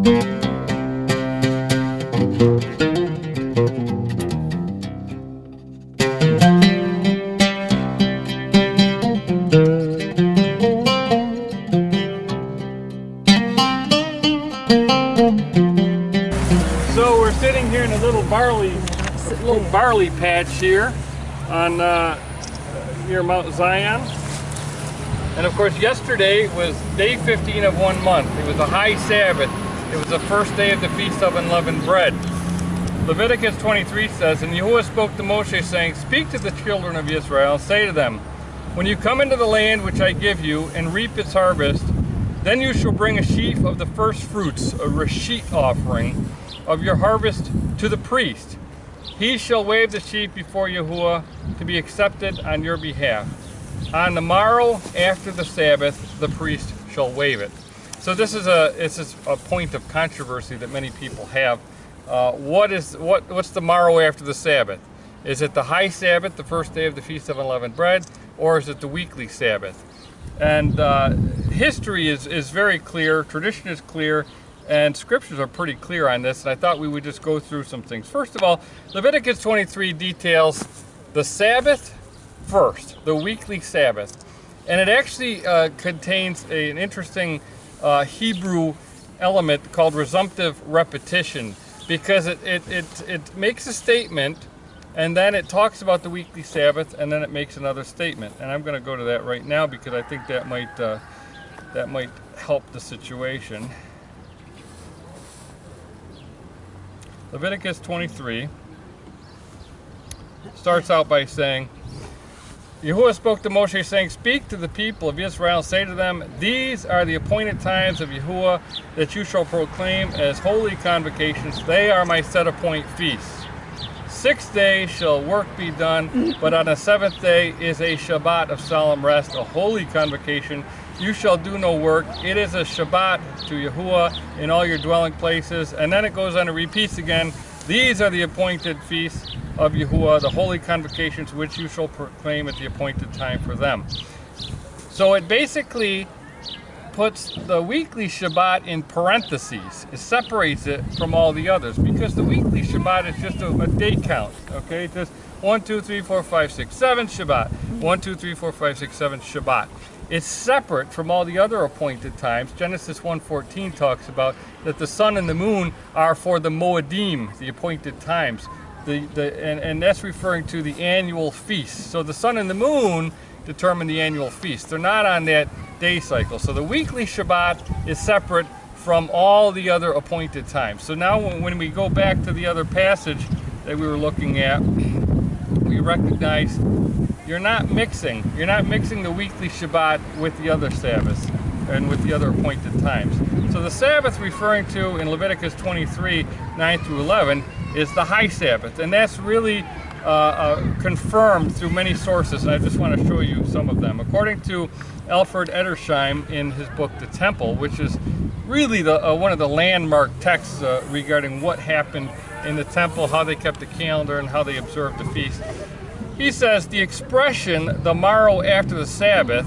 So we're sitting here in a little barley patch here on near Mount Zion. And of course yesterday was day 15 of 1 month. It was a High Sabbath. It was the first day of the Feast of Unleavened Bread. Leviticus 23 says, "And Yahuwah spoke to Moshe, saying, Speak to the children of Israel, say to them, When you come into the land which I give you, and reap its harvest, then you shall bring a sheaf of the first fruits, a resheet offering, of your harvest to the priest. He shall wave the sheaf before Yahuwah to be accepted on your behalf. On the morrow after the Sabbath, the priest shall wave it." So this is a point of controversy that many people have. What's the morrow after the Sabbath? Is it the High Sabbath, the first day of the Feast of Unleavened Bread, or is it the weekly Sabbath? And history is very clear, tradition is clear, and scriptures are pretty clear on this, and I thought we would just go through some things. First of all, Leviticus 23 details the Sabbath first, the weekly Sabbath. And it actually contains an interesting Hebrew element called resumptive repetition, because it makes a statement, and then it talks about the weekly Sabbath, and then it makes another statement. And I'm going to go to that right now because I think that might help the situation. Leviticus 23 starts out by saying, Yahuwah spoke to Moshe, saying, "Speak to the people of Israel, say to them, These are the appointed times of Yahuwah that you shall proclaim as holy convocations. They are my set appoint feasts. 6 days shall work be done, but on the seventh day is a Shabbat of solemn rest, a holy convocation. You shall do no work. It is a Shabbat to Yahuwah in all your dwelling places." And then it goes on and repeats again, "These are the appointed feasts of Yahuwah, the holy convocations which you shall proclaim at the appointed time for them." So it basically puts the weekly Shabbat in parentheses. It separates it from all the others, because the weekly Shabbat is just a day count, okay? Just 1, 2, 3, 4, 5, 6, 7 Shabbat. 1, 2, 3, 4, 5, 6, 7 Shabbat. It's separate from all the other appointed times. Genesis 1:14 talks about that the sun and the moon are for the Moedim, the appointed times. And that's referring to the annual feast. So the sun and the moon determine the annual feast. They're not on that day cycle. So the weekly Shabbat is separate from all the other appointed times. So now when we go back to the other passage that we were looking at, we recognize you're not mixing the weekly Shabbat with the other Sabbaths and with the other appointed times. So the Sabbath referring to in Leviticus 23, 9 through 11 is the High Sabbath, and that's really confirmed through many sources, and I just want to show you some of them. According to Alfred Edersheim in his book The Temple, which is really one of the landmark texts regarding what happened in the temple, how they kept the calendar, and how they observed the feast, he says the expression "the morrow after the Sabbath"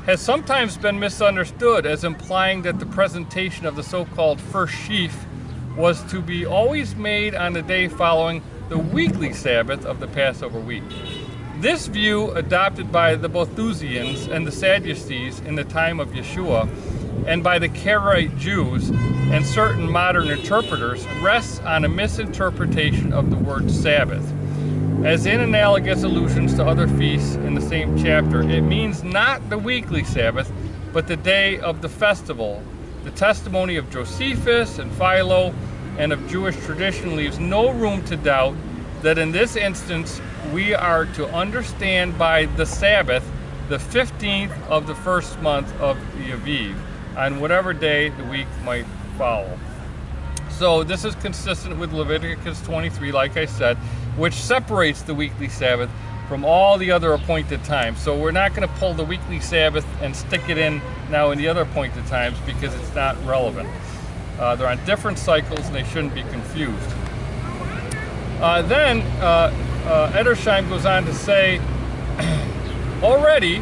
has sometimes been misunderstood as implying that the presentation of the so-called first sheaf was to be always made on the day following the weekly Sabbath of the Passover week. This view, adopted by the Bothusians and the Sadducees in the time of Yeshua, and by the Karaite Jews and certain modern interpreters, rests on a misinterpretation of the word Sabbath. As in analogous allusions to other feasts in the same chapter, it means not the weekly Sabbath, but the day of the festival. The testimony of Josephus and Philo and of Jewish tradition leaves no room to doubt that in this instance we are to understand by the Sabbath the 15th of the first month of the Aviv, on whatever day the week might follow. So this is consistent with Leviticus 23, like I said, which separates the weekly Sabbath from all the other appointed times. So we're not going to pull the weekly Sabbath and stick it in now in the other appointed times because it's not relevant. They're on different cycles and they shouldn't be confused. Then Edersheim goes on to say, already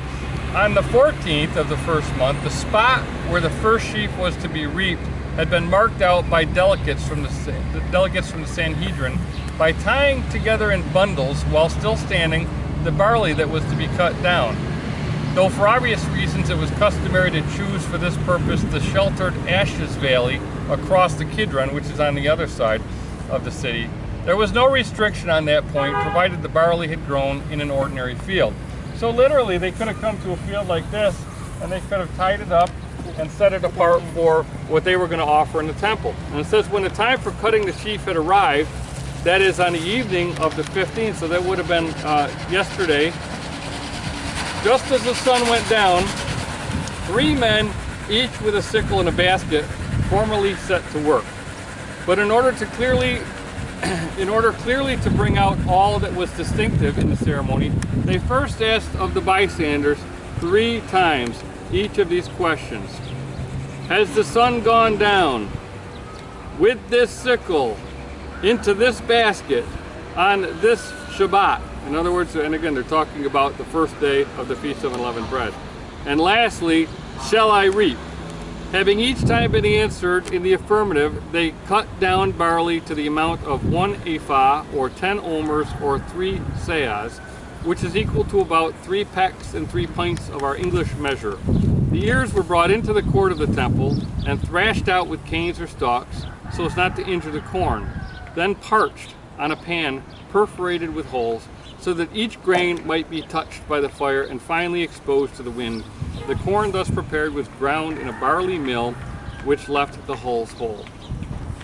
on the 14th of the first month, the spot where the first sheaf was to be reaped had been marked out by delegates from the Sanhedrin by tying together in bundles while still standing the barley that was to be cut down. Though for obvious reasons it was customary to choose for this purpose the sheltered Ashes Valley across the Kidron, which is on the other side of the city, there was no restriction on that point, provided the barley had grown in an ordinary field. So literally they could have come to a field like this and they could have tied it up and set it apart for what they were going to offer in the temple. And it says when the time for cutting the sheaf had arrived, that is on the evening of the 15th, so that would have been yesterday, just as the sun went down, 3 men, each with a sickle and a basket, formally set to work. But in order clearly to bring out all that was distinctive in the ceremony, they first asked of the bystanders 3 times each of these questions. Has the sun gone down with this sickle into this basket on this Shabbat? In other words, and again, they're talking about the first day of the Feast of Unleavened Bread. And lastly, shall I reap? Having each time been answered in the affirmative, they cut down barley to the amount of 1 ephah, or 10 omers, or 3 seahs, which is equal to about 3 pecks and 3 pints of our English measure. The ears were brought into the court of the temple and thrashed out with canes or stalks, so as not to injure the corn, then parched on a pan perforated with holes, so that each grain might be touched by the fire and finally exposed to the wind. The corn thus prepared was ground in a barley mill, which left the hulls whole.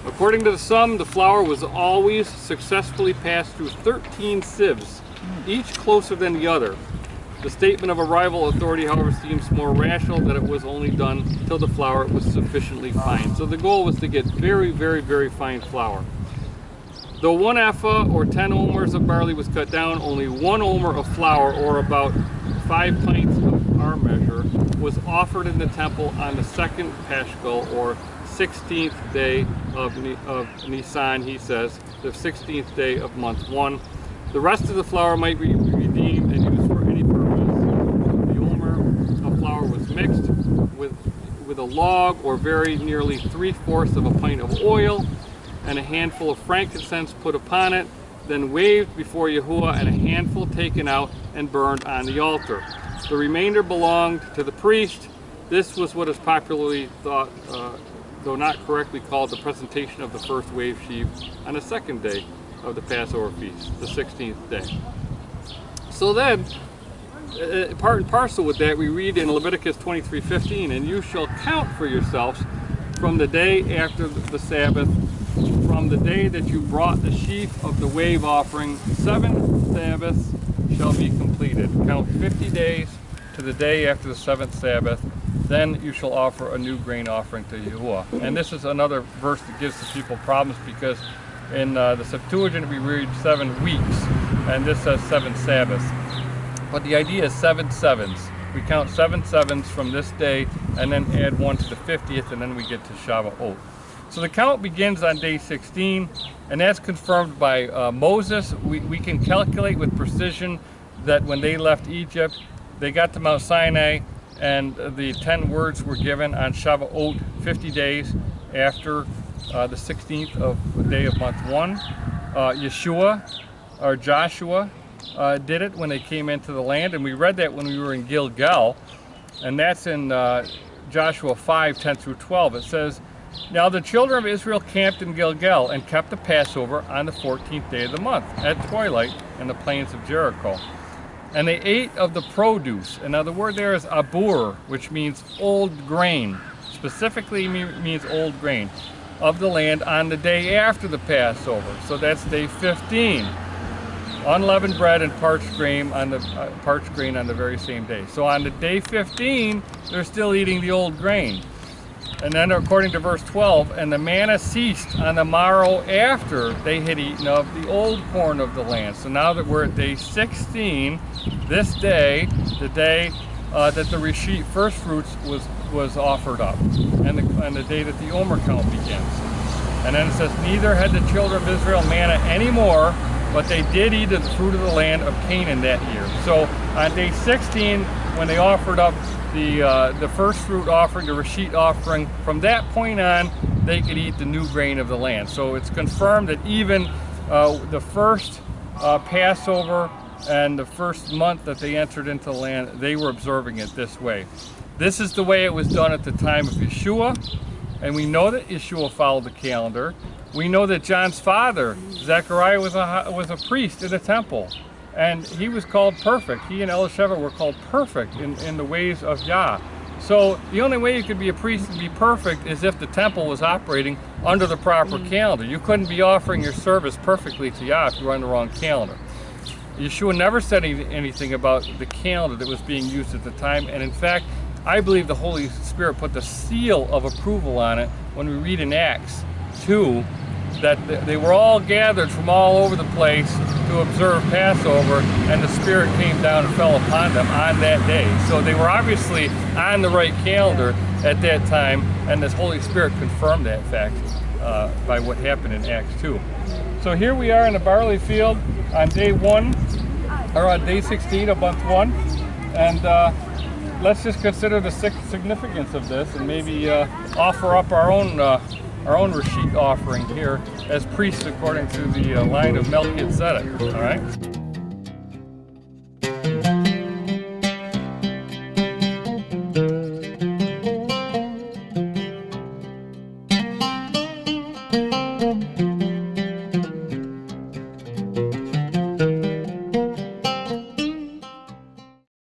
According to the sum, the flour was always successfully passed through 13 sieves, each closer than the other. The statement of a rival authority, however, seems more rational, that it was only done till the flour was sufficiently fine. So the goal was to get very, very, very fine flour. Though 1 ephah, or 10 omers of barley was cut down, only 1 omer of flour, or about 5 pints of our measure, was offered in the temple on the 2nd Pashkal, or 16th day of Nisan, he says, the 16th day of month 1. The rest of the flour might be redeemed and used for any purpose. The omer of flour was mixed with a log, or very nearly 3/4 of a pint of oil, and a handful of frankincense put upon it, then waved before Yahuwah, and a handful taken out and burned on the altar. The remainder belonged to the priest. This was what is popularly thought, though not correctly called, the presentation of the first wave sheaf on the 2nd day of the Passover feast, the 16th day. So then, part and parcel with that, we read in Leviticus 23:15, and you shall count for yourselves from the day after the Sabbath, from the day that you brought the sheaf of the wave offering, 7 Sabbaths shall be completed. Count 50 days to the day after the 7th Sabbath. Then you shall offer a new grain offering to Yahuwah. And this is another verse that gives the people problems, because in the Septuagint we read 7 weeks, and this says 7 Sabbaths. But the idea is 7 sevens. We count 7 sevens from this day, and then add 1 to the 50th, and then we get to Shavuot. So the count begins on day 16, and that's confirmed by Moses. We can calculate with precision that when they left Egypt, they got to Mount Sinai, and the 10 words were given on Shavuot, 50 days after the 16th of the day of month 1. Joshua did it when they came into the land, and we read that when we were in Gilgal, and that's in Joshua 5:10 through 12. It says, now the children of Israel camped in Gilgal and kept the Passover on the 14th day of the month at twilight in the plains of Jericho. And they ate of the produce. And now the word there is abur, which means old grain. Specifically means old grain of the land on the day after the Passover. So that's day 15. Unleavened bread and parched grain on the very same day. So on the day 15, they're still eating the old grain. And then according to verse 12, and the manna ceased on the morrow after they had eaten of the old corn of the land. So now that we're at day 16, this day, the day that the resheet, first fruits, was offered up, and the day that the Omer count begins. And then it says, neither had the children of Israel manna anymore, but they did eat of the fruit of the land of Canaan that year. So on day 16, when they offered up the first fruit offering, the resheet offering, from that point on, they could eat the new grain of the land. So it's confirmed that even the first Passover and the first month that they entered into the land, they were observing it this way. This is the way it was done at the time of Yeshua, and we know that Yeshua followed the calendar. We know that John's father, Zechariah, was a priest in the temple, and he was called perfect. He and Elisheva were called perfect in the ways of Yah. So the only way you could be a priest and be perfect is if the temple was operating under the proper calendar. You couldn't be offering your service perfectly to Yah if you were on the wrong calendar. Yeshua never said anything about the calendar that was being used at the time, and in fact, I believe the Holy Spirit put the seal of approval on it when we read in Acts 2 that they were all gathered from all over the place to observe Passover, and the Spirit came down and fell upon them on that day. So they were obviously on the right calendar at that time, and this Holy Spirit confirmed that fact by what happened in Acts 2. So here we are in the barley field on day 1, or on day 16 of month 1, and let's just consider the significance of this, and maybe offer up our own resheet offering here as priests according to the line of Melchizedek. All right.